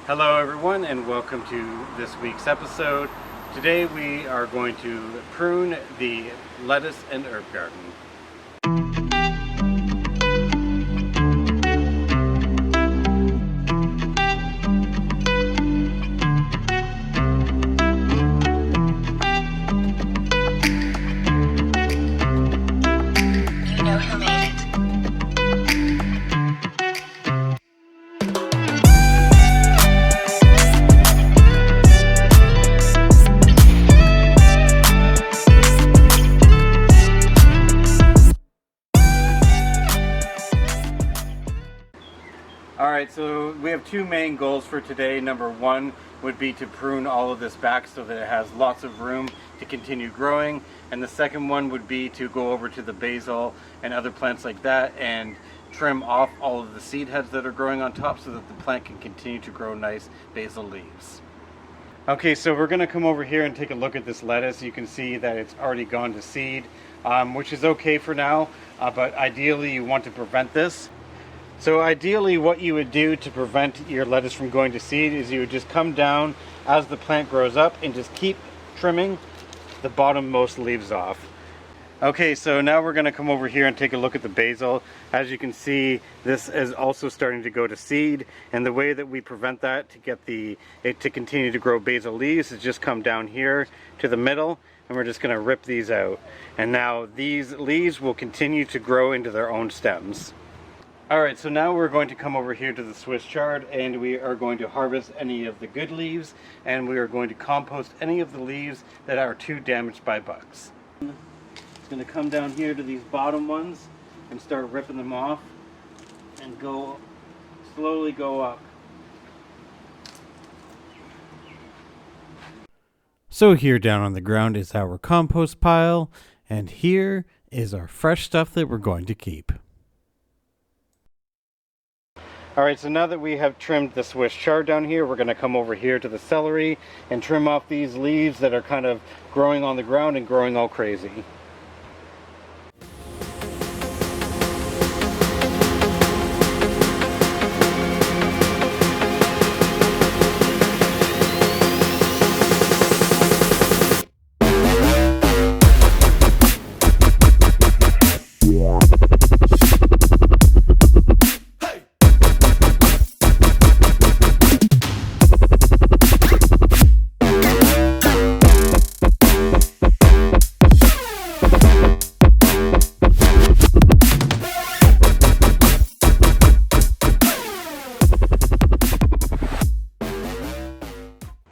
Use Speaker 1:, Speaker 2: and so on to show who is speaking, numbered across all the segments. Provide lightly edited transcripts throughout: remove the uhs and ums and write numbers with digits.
Speaker 1: Hello everyone and welcome to this week's episode. Today we are going to prune the lettuce and herb garden. Alright, so we have two main goals for today. Number one would be to prune all of this back so that it has lots of room to continue growing. And the second one would be to go over to the basil and other plants like that and trim off all of the seed heads that are growing on top so that the plant can continue to grow nice basil leaves. Okay, so we're going to come over here and take a look at this lettuce. You can see that it's already gone to seed, which is okay for now, but ideally you want to prevent this. So ideally what you would do to prevent your lettuce from going to seed is you would just come down as the plant grows up and just keep trimming the bottommost leaves off. Okay, so now we're going to come over here and take a look at the basil. As you can see, this is also starting to go to seed, and the way that we prevent that to get it to continue to grow basil leaves is just come down here to the middle and we're just going to rip these out. And now these leaves will continue to grow into their own stems. Alright, so now we're going to come over here to the Swiss chard and we are going to harvest any of the good leaves and we are going to compost any of the leaves that are too damaged by bugs. It's going to come down here to these bottom ones and start ripping them off and slowly go up.
Speaker 2: So here down on the ground is our compost pile, and here is our fresh stuff that we're going to keep.
Speaker 1: Alright, so now that we have trimmed the Swiss chard down here, we're going to come over here to the celery and trim off these leaves that are kind of growing on the ground and growing all crazy.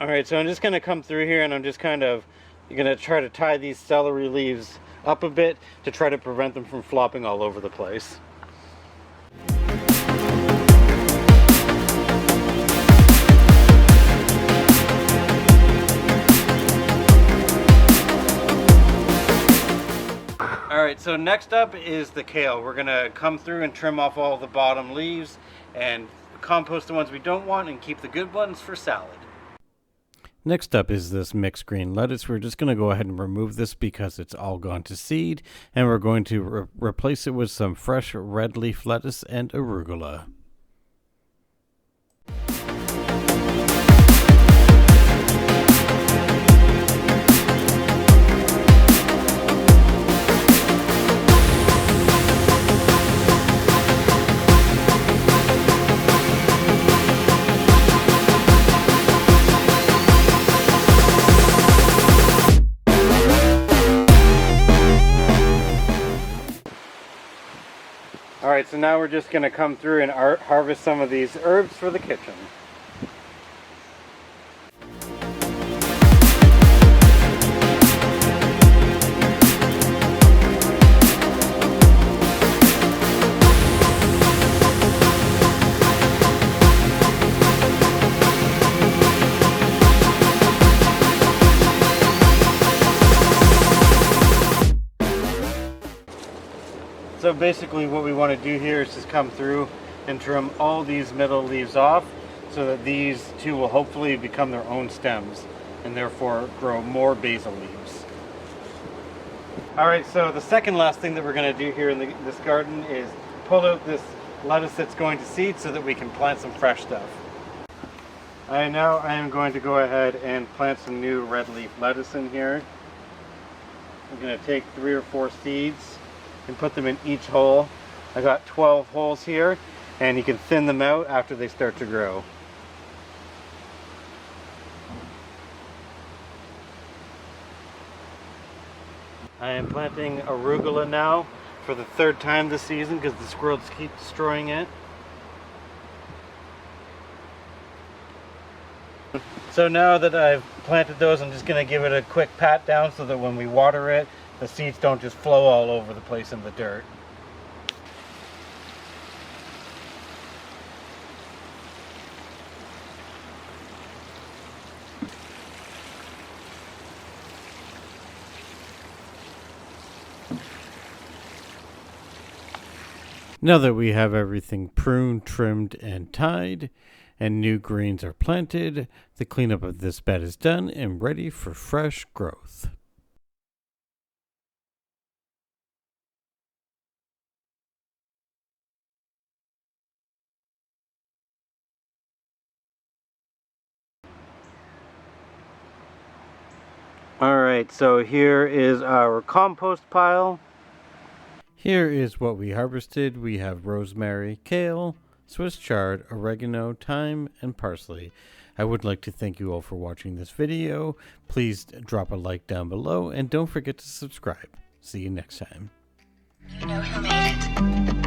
Speaker 1: Alright, so I'm just going to come through here and I'm just going to try to tie these celery leaves up a bit to try to prevent them from flopping all over the place. Alright, so next up is the kale. We're going to come through and trim off all the bottom leaves and compost the ones we don't want and keep the good ones for salad.
Speaker 2: Next up is this mixed green lettuce. We're just going to go ahead and remove this because it's all gone to seed, and we're going to replace it with some fresh red leaf lettuce and arugula.
Speaker 1: Alright, so now we're just going to come through and harvest some of these herbs for the kitchen. So basically what we want to do here is just come through and trim all these middle leaves off so that these two will hopefully become their own stems and therefore grow more basil leaves. Alright, so the second last thing that we're going to do here in this garden is pull out this lettuce that's going to seed so that we can plant some fresh stuff. I am going to go ahead and plant some new red leaf lettuce in here. I'm going to take 3 or 4 seeds and put them in each hole. I got 12 holes here, and you can thin them out after they start to grow. I am planting arugula now for the 3rd time this season because the squirrels keep destroying it. So now that I've planted those, I'm just going to give it a quick pat down so that when we water it, the seeds don't just flow all over the place in the dirt.
Speaker 2: Now that we have everything pruned, trimmed, and tied, and new greens are planted, the cleanup of this bed is done and ready for fresh growth.
Speaker 1: Alright, so here is our compost pile.
Speaker 2: Here is what we harvested. We have rosemary, kale, Swiss chard, oregano, thyme, and parsley. I would like to thank you all for watching this video. Please drop a like down below and don't forget to subscribe. See you next time.
Speaker 3: You know who made it?